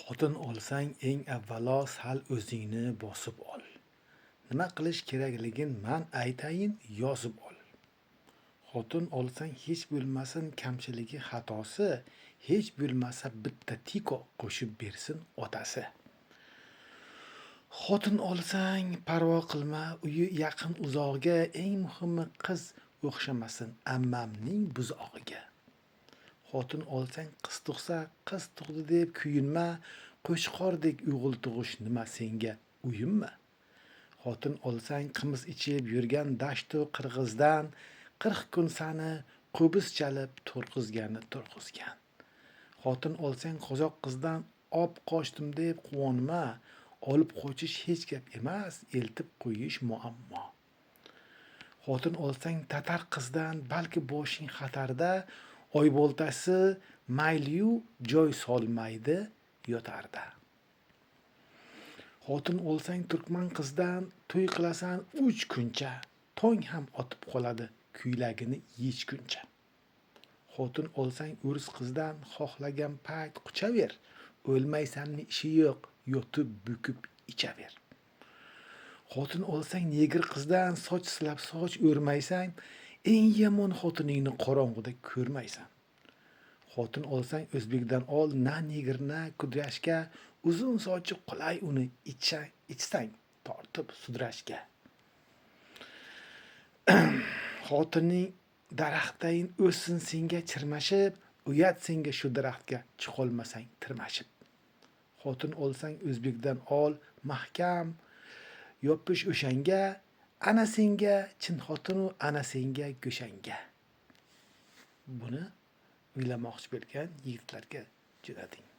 Xotin olsang eng avvalo sal o'zingni bosib ol. Nima qilish kerakligin man aytayin, yozib ol. Xotin olsang hech bo'lmasin kamchiligi xatosi, hech bo'lmasa bitta tiko qo'shib bersin otasi. Xotin olsang parvo qilma uyi yaqin uzoqga, eng muhimi qiz o'xshamasin ammamning buzog'iga. Xotin olsang qiz tug'sa, qiz tug'di deb kuyinma, qo'chqordek o'g'il tug'ish nima senga uyinmi? Xotin olsang qimiz ichib yurgan dashtu qirg'izdan 40 kun sani qo'biz chalib turg'izgan. Xotin olsang qozoq qizdan qochdim deb quvonma, olib qochish hech gap emas, eltib qo'yish muammo. Xotin olsang tatar qizdan balki boshing xatarda, oyboltasi mayliyu joy solmaydi yotarda. Xotin olsang turkman qizdan to'y qilasan 3 kuncha, tong ham otib qoladi kuylagini yechguncha. Xotin olsang o'ris qizdan xohlagan payt quchaver, o'lmaysanni ishi yo'q, yotib bukib ichaver. Xotin olsang negir qizdan soch silab soch o'rmaysan, eng yomon xotiningni qorong'uda ko'rmaysan. Xotin olsang o'zbekdan ol na negir na kudrashga, uzun sochi qulay uni ichsang tortib sudrashga. Xotining daraxtayin o'ssin senga chirmashib, uyat senga shu daraxtga chiqolmasang tirmashib. Xotin olsang o'zbekdan ol mahkam yopish o'shanga, ana senga chin xotinu ana senga go'shanga. Buni o'ylamoqchi bo'lgan yigitlarga jo'nating.